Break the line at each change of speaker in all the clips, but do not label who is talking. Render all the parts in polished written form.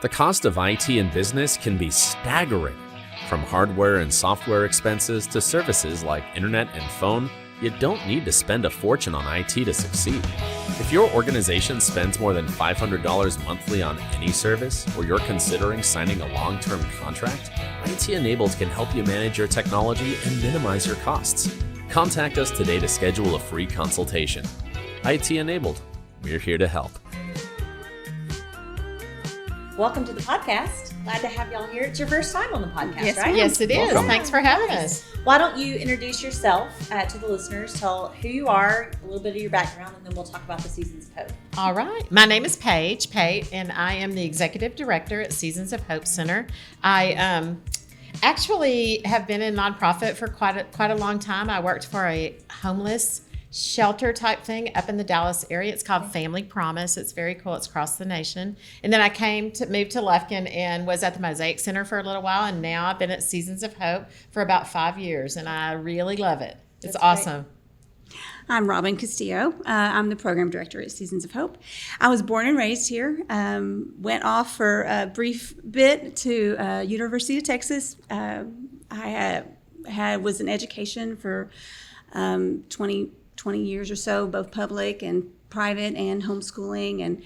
The cost of IT in business can be staggering. From hardware and software expenses to services like internet and phone, you don't need to spend a fortune on IT to succeed. If your organization spends more than $500 monthly on any service, or you're considering signing a long-term contract, IT Enabled can help you manage your technology and minimize your costs. Contact us today to schedule a free consultation. IT Enabled, we're here to help.
Welcome to the podcast. Glad to have y'all here. It's your first time on the podcast, right?
Yes, it is.
Welcome.
Thanks for having us.
Why don't you introduce yourself to the listeners, tell who you are, a little bit of your background, and then we'll talk about the Seasons of Hope.
All right. My name is Paige, Pate, and I am the Executive Director at Seasons of Hope Center. I actually have been in nonprofit for quite a long time. I worked for a homeless shelter type thing up in the Dallas area. It's called Family Promise. It's very cool. It's across the nation. And then I moved to Lufkin and was at the Mosaic Center for a little while. And now I've been at Seasons of Hope for about 5 years, and I really love it. It's awesome.
I'm Robin Castillo. I'm the program director at Seasons of Hope. I was born and raised here. Went off for a brief bit to University of Texas. I was in education for 20 years or so, both public and private, and homeschooling,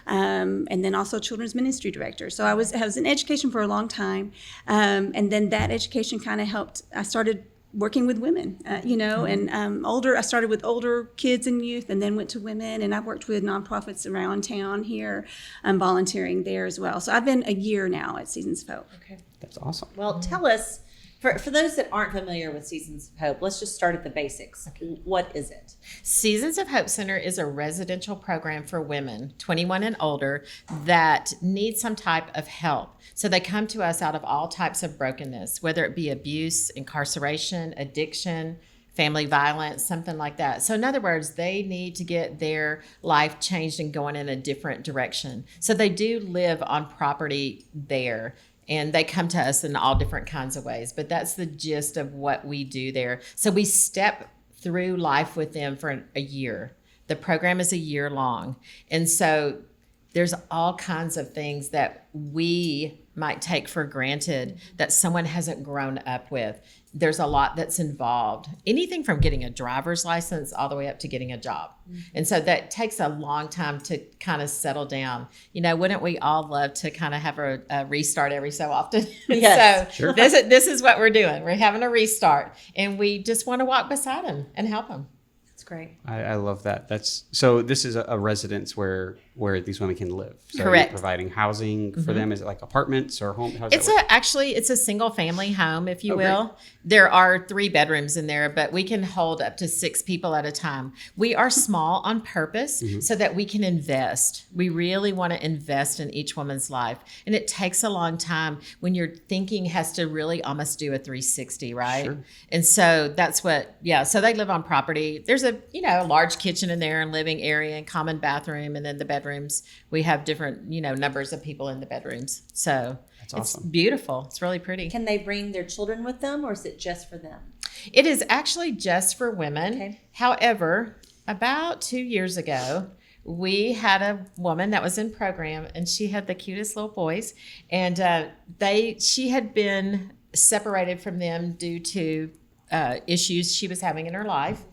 and then also children's ministry director. So I was in education for a long time, and then that education kind of helped. I started working with women, and I started with older kids and youth, and then went to women, and I've worked with nonprofits around town here, volunteering there as well. So I've been a year now at Seasons of Hope.
Okay.
That's awesome.
Well, tell us, for those that aren't familiar with Seasons of Hope, let's just start at the basics. Okay. What is it?
Seasons of Hope Center is a residential program for women 21 and older that need some type of help. So they come to us out of all types of brokenness, whether it be abuse, incarceration, addiction, family violence, something like that. So in other words, they need to get their life changed and going in a different direction. So they do live on property there. And they come to us in all different kinds of ways. But that's the gist of what we do there. So we step through life with them for a year. The program is a year long. And so there's all kinds of things that we might take for granted that someone hasn't grown up with. There's a lot that's involved. Anything from getting a driver's license all the way up to getting a job. Mm-hmm. And so that takes a long time to kind of settle down. Wouldn't we all love to kind of have a restart every so often?
Yes.
So
sure.
This is what we're doing. We're having a restart, and we just want to walk beside them and help them.
That's great.
I love that. So this is a residence where these women can live. So
Correct.
You're providing housing for them. Is it like apartments or home?
It's a single family home, if you will. Great. There are 3 bedrooms in there, but we can hold up to 6 people at a time. We are small on purpose so that we can invest. We really want to invest in each woman's life. And it takes a long time when your thinking has to really almost do a 360, right?
Sure.
And so so they live on property. There's a large kitchen in there and living area and common bathroom, and then the bedrooms. We have different, numbers of people in the bedrooms. So
that's awesome.
It's beautiful. It's really pretty.
Can they bring their children with them, or is it just for them?
It is actually just for women. Okay. However, about 2 years ago, we had a woman that was in program, and she had the cutest little boys, and she had been separated from them due to issues she was having in her life.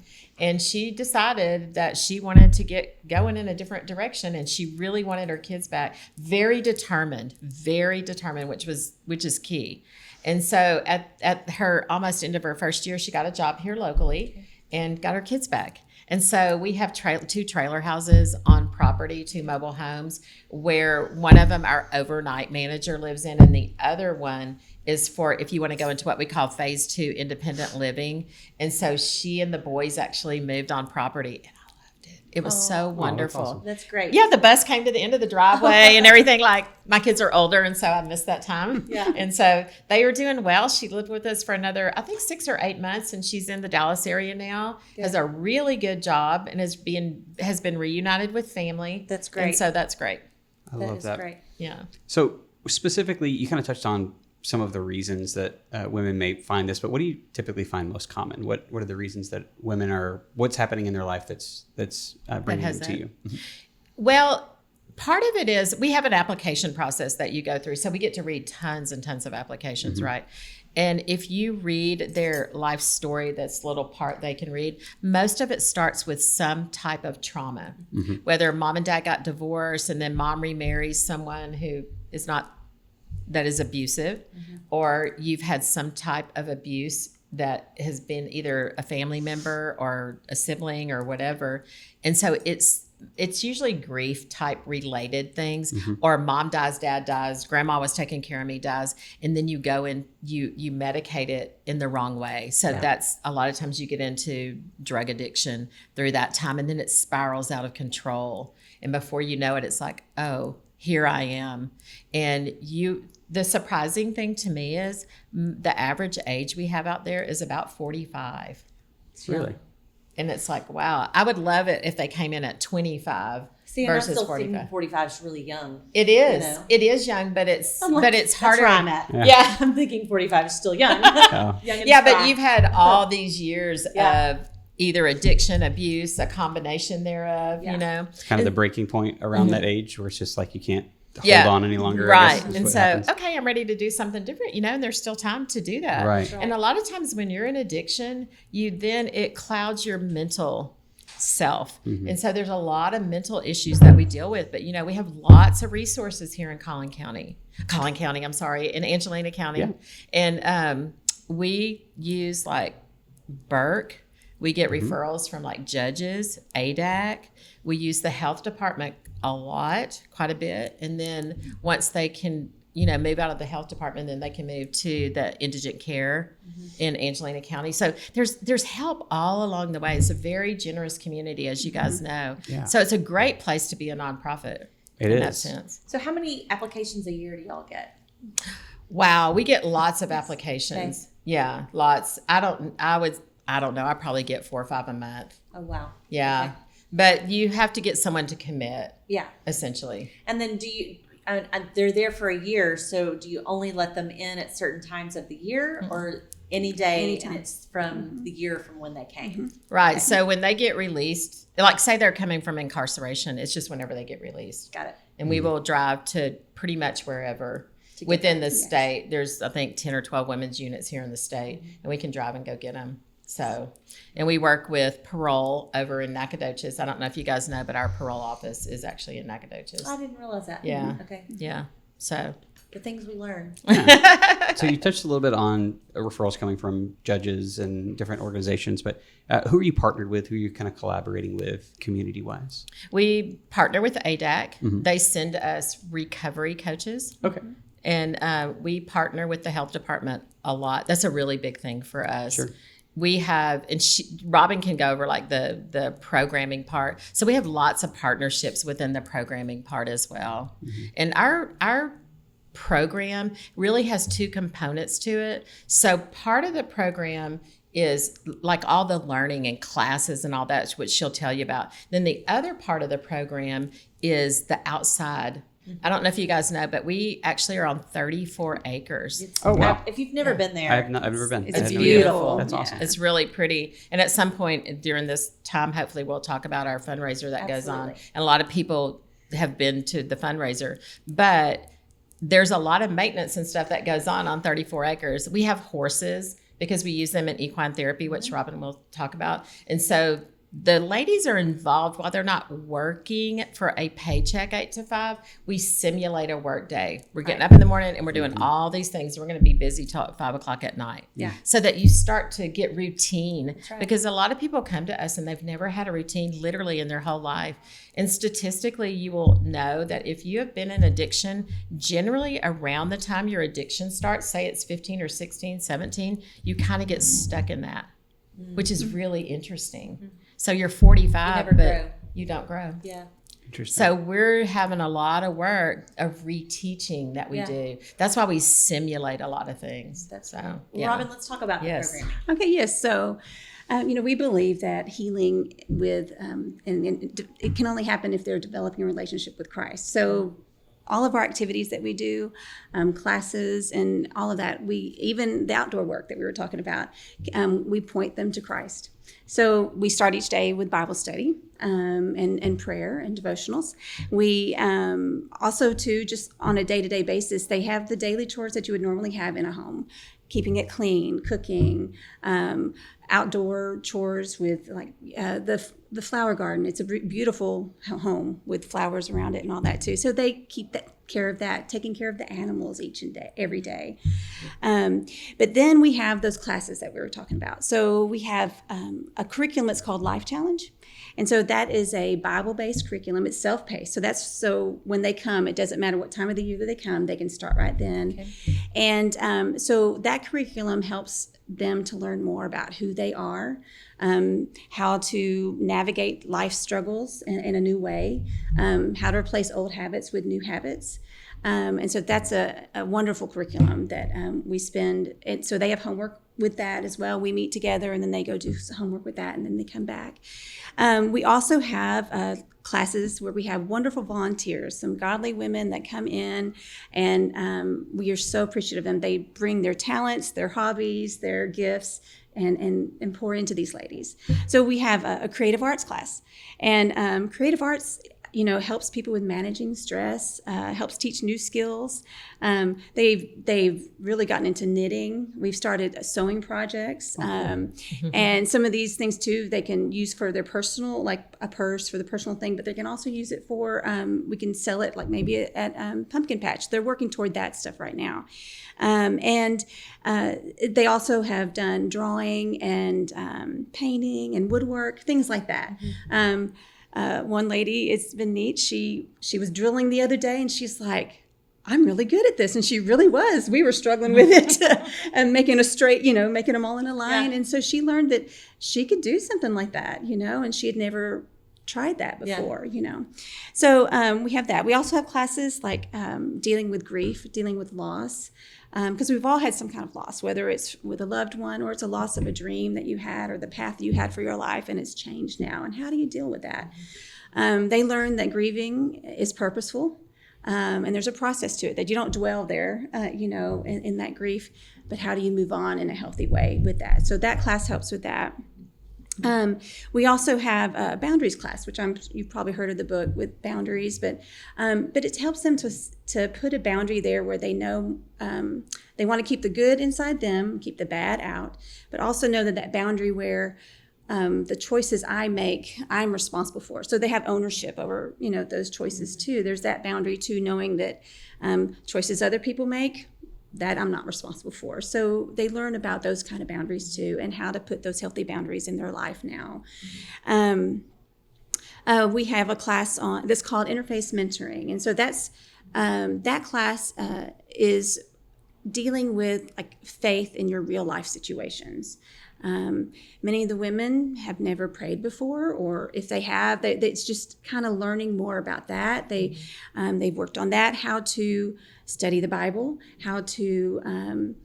And she decided that she wanted to get going in a different direction, and she really wanted her kids back. Very determined, which is key. And so at her almost end of her first year, she got a job here locally and got her kids back. And so we have 2 trailer houses on property, 2 mobile homes, where one of them our overnight manager lives in, and the other one is for if you want to go into what we call phase 2 independent living. And so she and the boys actually moved on property, and I loved it. It was so wonderful.
That's awesome.
That's great.
Yeah, the bus came to the end of the driveway and everything. Like, my kids are older, and so I missed that time.
Yeah.
And so they are doing well. She lived with us for another, I think, 6 or 8 months, and she's in the Dallas area now. Good. Has a really good job, and has been reunited with family.
That's great.
And so that's great.
I love that.
Great.
Yeah.
So specifically, you kind of touched on some of the reasons that women may find this, but what do you typically find most common? What are the reasons that women what's happening in their life that's bringing them to you?
Well, part of it is we have an application process that you go through. So we get to read tons and tons of applications, right? And if you read their life story, that's little part they can read, most of it starts with some type of trauma. Whether mom and dad got divorced and then mom remarries someone who is not, that is abusive, or you've had some type of abuse that has been either a family member or a sibling or whatever. And so it's usually grief type related things, or mom dies, dad dies, grandma was taking care of me dies, and then you go and you medicate it in the wrong way. So that's a lot of times you get into drug addiction through that time, and then it spirals out of control. And before you know it, it's like, oh, here I am. And the surprising thing to me is the average age we have out there is about 45.
Really?
And it's like, wow, I would love it if they came in at 25
See,
versus
I'm still
45.
thinking 45 is really young.
It is.
You know?
It is young, but it's
I'm like,
but it's harder.
That's where I'm at.
Yeah.
I'm thinking 45 is still young.
Oh.
Young and
Yeah,
spry.
but you've had all these years
Yeah.
of either addiction, abuse, a combination thereof,
Yeah.
you know.
It's kind of the breaking point around that age where it's just like you can't hold
Yeah.
on any longer. I
Right.
guess, is
And
what
so,
happens.
okay, I'm ready to do something different, you know, and there's still time to do that.
Right.
And a lot of times when you're in addiction, it clouds your mental self. And so there's a lot of mental issues that we deal with, but you know, we have lots of resources here in in Angelina County.
Yeah.
And we use like Burke. We get referrals from like judges, ADAC. We use the health department a lot, quite a bit. And then once they can, you know, move out of the health department, then they can move to the indigent care in Angelina County. So there's help all along the way. It's a very generous community, as you guys know.
Yeah.
So it's a great place to be a nonprofit
It
in that
is.
sense.
So how many applications a year do y'all get?
Wow, we get lots of applications.
Okay.
Yeah, lots. I don't know. I probably get 4 or 5 a month.
Oh, wow.
Yeah.
Okay.
But you have to get someone to commit,
Yeah.
essentially.
And then they're there for a year, so do you only let them in at certain times of the year or any day?
Anytime.
And it's from the year from when they came?
Right. So when they get released, like say they're coming from incarceration, it's just whenever they get released.
Got it.
And we will drive to pretty much wherever
To get
within
them,
the
yes.
state. There's, I think, 10 or 12 women's units here in the state, and we can drive and go get them. So, and we work with parole over in Nacogdoches. I don't know if you guys know, but our parole office is actually in Nacogdoches.
I didn't realize that.
Yeah.
Okay.
Yeah. So,
The things we learn.
So you touched a little bit on referrals coming from judges and different organizations, but who are you partnered with? Who are you kind of collaborating with community-wise?
we partner with ADAC.
Mm-hmm.
They send us recovery coaches.
Okay.
And we partner with the health department a lot. That's a really big thing for us.
Sure.
We have, and Robin can go over like the programming part. So we have lots of partnerships within the programming part as well.
Mm-hmm.
And our program really has 2 components to it. So part of the program is like all the learning and classes and all that, which she'll tell you about. Then the other part of the program is the outside. I don't know if you guys know, but we actually are on 34 acres.
Oh, wow.
If you've never been there,
I've never been.
It's
I had no
beautiful.
idea. That's
Yeah.
awesome.
It's really pretty. And at some point during this time, hopefully we'll talk about our fundraiser that goes on.
Absolutely.
And a lot of people have been to the fundraiser, but there's a lot of maintenance and stuff that goes on 34 acres. We have horses because we use them in equine therapy, which Robin will talk about. And so the ladies are involved while they're not working for a paycheck 8 to 5. We simulate a work day. We're getting up in the morning and we're doing all these things. We're going to be busy till 5 o'clock at night.
Yeah.
So that you start to get routine.
right.
Because a lot of people come to us and they've never had a routine literally in their whole life. And statistically, you will know that if you have been in addiction, generally around the time your addiction starts, say it's 15 or 16, 17, you kind of get stuck in that, which is really interesting. So you're 45,
You never
but
grow.
you don't grow.
yeah.
Interesting.
So we're having a lot of work of reteaching that we
Yeah.
do. That's why we simulate a lot of things.
That's
so.
Robin, let's talk about
Yes.
the program.
Okay, yes. So, we believe that healing with, and it can only happen if they're developing a relationship with Christ. So, all of our activities that we do, classes and all of that, even the outdoor work that we were talking about, we point them to Christ. So we start each day with Bible study and prayer and devotionals. We also, too, just on a day-to-day basis, they have the daily chores that you would normally have in a home, keeping it clean, cooking, outdoor chores with like the flower garden. It's a beautiful home with flowers around it and all that too. So they keep care of that, taking care of the animals every day. But then we have those classes that we were talking about. So we have a curriculum that's called Life Challenge. And so that is a Bible-based curriculum. It's self-paced. So when they come, it doesn't matter what time of the year that they come, they can start right then. Okay. And so that curriculum helps them to learn more about who they are, how to navigate life struggles in a new way, how to replace old habits with new habits. And so that's a wonderful curriculum that we spend. So they have homework with that as well. We meet together and then they go do homework with that and then they come back. We also have classes where we have wonderful volunteers, some godly women that come in, and we are so appreciative of them. They bring their talents, their hobbies, their gifts, and pour into these ladies. So we have a creative arts class, and creative arts, helps people with managing stress, helps teach new skills. They've really gotten into knitting. We've started sewing projects, and some of these things too they can use for their personal, like a purse for the personal thing, but they can also use it for, we can sell it like maybe at Pumpkin Patch. They're working toward that stuff right now. And they also have done drawing and painting and woodwork, things like that. One lady, it's been neat. She was drilling the other day and she's like, I'm really good at this. And she really was. We were struggling with it and making a straight, making them all in a line. Yeah. And so she learned that she could do something like that, and she had never tried that before, So we have that. We also have classes like dealing with grief, dealing with loss. Because we've all had some kind of loss, whether it's with a loved one or it's a loss of a dream that you had or the path you had for your life and it's changed now. And how do you deal with that? They learn that grieving is purposeful, and there's a process to it, that you don't dwell there, in that grief, but how do you move on in a healthy way with that? So that class helps with that. We also have a boundaries class, which you've probably heard of the book with boundaries, but it helps them to put a boundary there where they know they want to keep the good inside them, keep the bad out, but also know that boundary where the choices I make, I'm responsible for. So they have ownership over, those choices too. There's that boundary too, knowing that choices other people make, that I'm not responsible for. So they learn about those kind of boundaries too, and how to put those healthy boundaries in their life now. We have a class that's called Interface Mentoring. And so that class is dealing with like faith in your real life situations. Many of the women have never prayed before, or if they have, it's just kind of learning more about that. They've worked on that, how to study the Bible, how to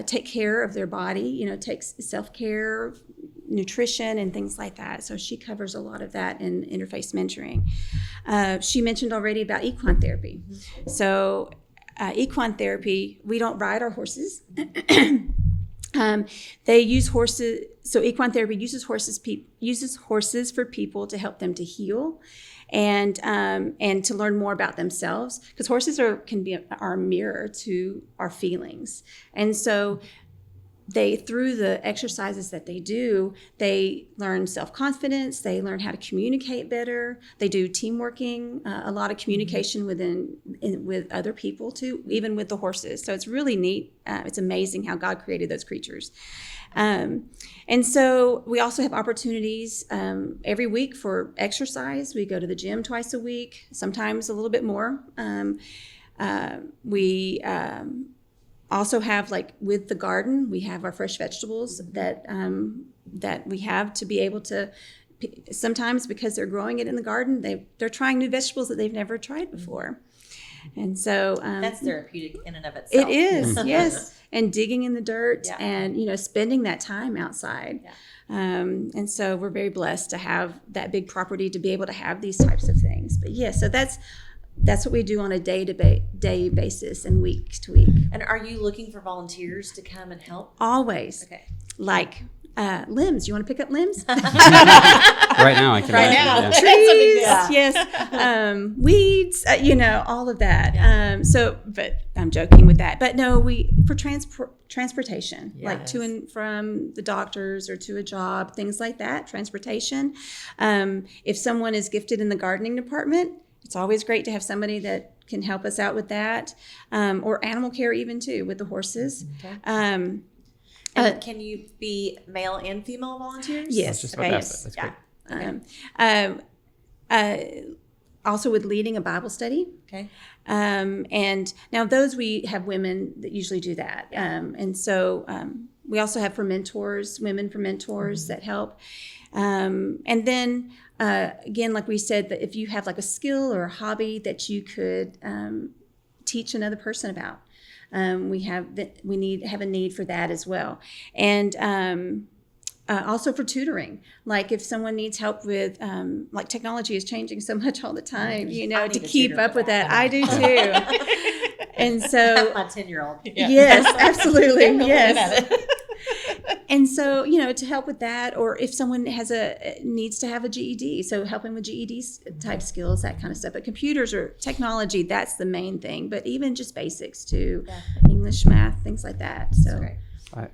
take care of their body, take self-care, nutrition, and things like that. So she covers a lot of that in Interface Mentoring. She mentioned already about equine therapy. So equine therapy, we don't ride our horses. They use horses. So equine therapy uses horses for people to help them to heal, and to learn more about themselves, because horses can be our mirror to our feelings. And so through the exercises that they do, they learn self-confidence, they learn how to communicate better, they do team working, a lot of communication with other people too, even with the horses. So it's really neat. It's amazing how God created those creatures. And so we also have opportunities every week for exercise. We go to the gym twice a week, sometimes a little bit more. We also have, like with the garden, we have our fresh vegetables that we have to be able to, sometimes because they're growing it in the garden, they're trying new vegetables that they've never tried before. And so
that's therapeutic in and of itself.
It is, yes. And digging in the dirt, and spending that time outside. Yeah. And so we're very blessed to have that big property to be able to have these types of things. But so that's that's what we do on a day basis and week to week.
And are you looking for volunteers to come and help?
Always.
Okay.
Like limbs. You want to pick up limbs?
Right now, I can
Right
imagine,
now.
yeah.
Trees,
Yeah.
yes, weeds, all of that. But I'm joking with that. But no, for transportation, like
Yes.
to and from the doctors or to a job, things like that, transportation. If someone is gifted in the gardening department, it's always great to have somebody that can help us out with that, or animal care even too, with the horses.
Okay.
Uh,
Can you be male and female volunteers?
Yes.
That's just about
Okay.
that. That's great.
Also with leading a Bible study.
Okay.
And now those we have women that usually do that. And so we also have women for mentors that help. And then again, like we said, that if you have like a skill or a hobby that you could teach another person about, we have a need for that as well. And also for tutoring, like if someone needs help with, like technology is changing so much all the time,
I
to
need a
keep
tutor
up
for
with
that.
that. I do too. And so,
My 10-year-old.
Yeah.
yes, absolutely,
Really
yes.
good at it.
And so, to help with that, or if someone needs to have a GED, so helping with GED type skills, that kind of stuff. But computers or technology, that's the main thing. But even just basics too, English, math, things like that. So.
Great.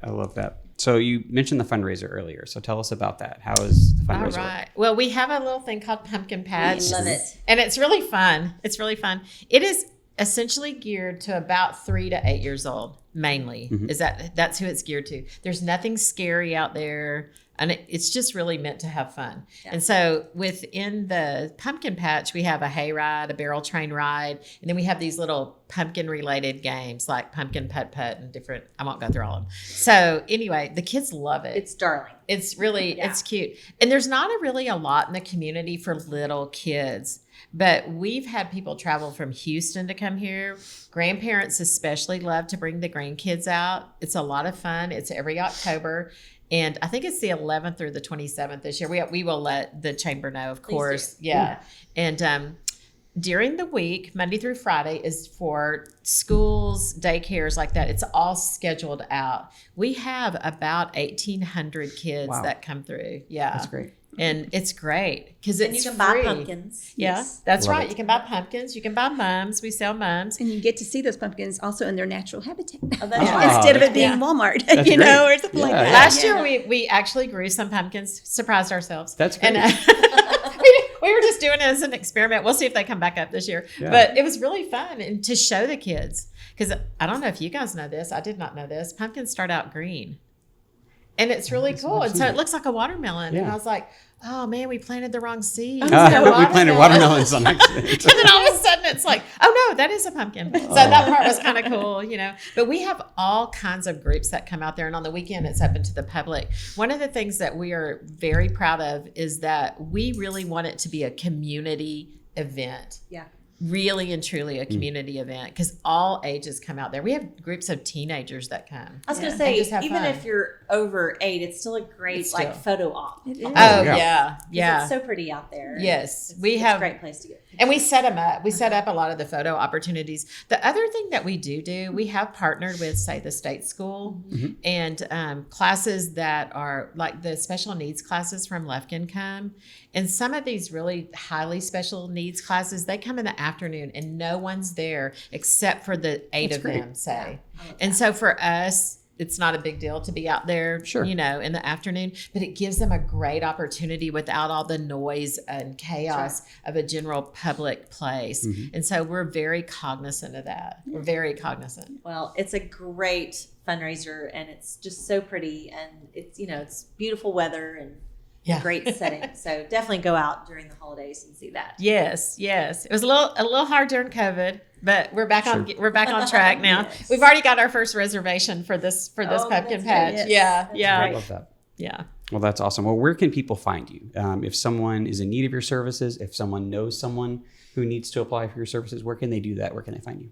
I love that. So you mentioned the fundraiser earlier. So tell us about that. How is the
All
fundraiser?
right. Well, we have a little thing called Pumpkin Patch.
Love it.
And it's really fun. It's really fun. It is essentially geared to about 3 to 8 years old, mainly. That's who it's geared to. There's nothing scary out there. And it's just really meant to have fun.
Yeah.
And so within the pumpkin patch, we have a hay ride, a barrel train ride, and then we have these little pumpkin related games like pumpkin putt-putt and different. I won't go through all of them. So anyway, the kids love it.
It's darling.
It's really,
Yeah.
it's cute. And there's not really a lot in the community for little kids, but we've had people travel from Houston to come here. Grandparents especially love to bring the grandkids out. It's a lot of fun. It's every October. And I think it's the 11th or the 27th this year. We will let the chamber know, of course.
do.
Yeah. And during the week, Monday through Friday, is for schools, daycares like that. It's all scheduled out. We have about 1,800 kids
Wow.
that come through. Yeah.
That's great.
And it's great because
And
it's
you can buy
free.
pumpkins.
Yeah,
Yes.
that's
Love
right.
it.
You can buy pumpkins. You can buy mums. We sell mums.
And you get to see those pumpkins also in their natural habitat.
Oh, that's
Ah,
right.
Instead of it being
Yeah.
Walmart,
That's great.
or something like
Yeah,
that.
yeah.
Last
Yeah.
year, we actually grew some pumpkins, surprised ourselves.
That's great.
And we were just doing it as an experiment. We'll see if they come back up this year.
Yeah.
But it was really fun and to show the kids. Because I don't know if you guys know this. I did not know this. Pumpkins start out green. And it's really cool. And so it looks like a watermelon. And
Yeah.
I was like, oh, man, we planted the wrong seed.
we planted watermelons on accident.
And then all of a sudden it's like, oh no, that is a pumpkin. So that part was kind of cool, But we have all kinds of groups that come out there, and on the weekend it's open to the public. One of the things that we are very proud of is that we really want it to be a community event.
Yeah.
Really and truly a community event, because all ages come out there. We have groups of teenagers that come.
I was going to
And
say,
just have
even
fun.
if you're over 8, it's still a great
It's still-
photo op.
It is.
Oh,
yeah.
yeah.
It's so pretty out there.
Yes,
It's,
we
it's
have-
a great place to get.
And we set them up. We set up a lot of the photo opportunities. The other thing that we do, we have partnered with, say, the state school and classes that are like the special needs classes from Lufkin come. And some of these really highly special needs classes, they come in the afternoon and no one's there except for the 8
That's
of
great.
them, say.
Yeah.
And so for us, it's not a big deal to be out there,
Sure.
in the afternoon, but it gives them a great opportunity without all the noise and chaos of a general public place. And so we're very cognizant of that. We're very cognizant.
Well, it's a great fundraiser, and it's just so pretty, and it's it's beautiful weather and
Yeah.
great setting. So definitely go out during the holidays and see that.
Yes. It was a little hard during COVID, but we're back on track now.
Yes.
We've already got our first reservation for this pumpkin
that's
patch.
great.
Yeah.
That's
Yeah.
I
great.
love that.
Yeah.
Well, that's awesome. Well, where can people find you? If someone is in need of your services, if someone knows someone who needs to apply for your services, where can they do that? Where can they find you?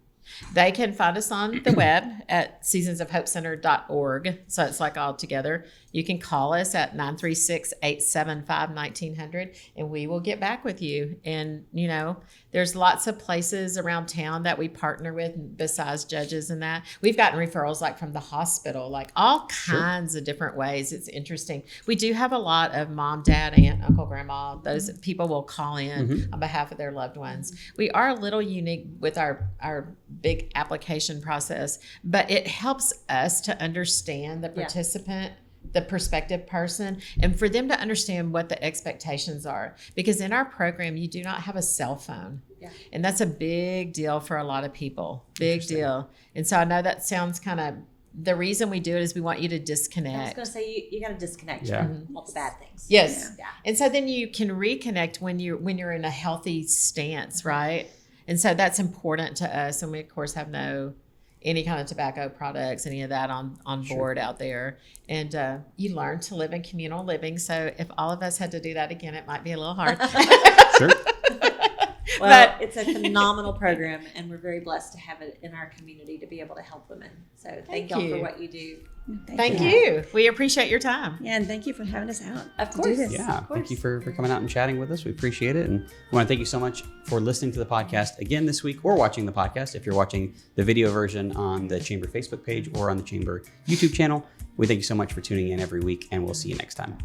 They can find us on the web at seasonsofhopecenter.org. So it's like all together. You can call us at 936-875-1900 and we will get back with you. And, there's lots of places around town that we partner with besides judges and that. We've gotten referrals like from the hospital, like all kinds of different ways. It's interesting. We do have a lot of mom, dad, aunt, uncle, grandma. Those people will call in on behalf of their loved ones. We are a little unique with our big application process, but it helps us to understand the participant, the prospective person, and for them to understand what the expectations are. Because in our program, you do not have a cell phone. Yeah. And that's a big deal for a lot of people. Big deal. And so I know that sounds kind of, the reason we do it is we want you to disconnect.
I was going to say, you got to disconnect from all the bad things.
Yes.
Yeah.
And so then you can reconnect when you're in a healthy stance, right? And so that's important to us. And we, of course, have any kind of tobacco products, any of that on board out there. And you learn to live in communal living. So if all of us had to do that again, it might be a little hard.
Sure.
Well, it's a phenomenal program, and we're very blessed to have it in our community to be able to help women. So thank y'all for what you do.
Thank you. We appreciate your time.
Yeah, and thank you for having us out.
Of course.
Yeah, thank you for coming out and chatting with us. We appreciate it. And we want to thank you so much for listening to the podcast again this week, or watching the podcast if you're watching the video version on the Chamber Facebook page or on the Chamber YouTube channel. We thank you so much for tuning in every week, and we'll see you next time.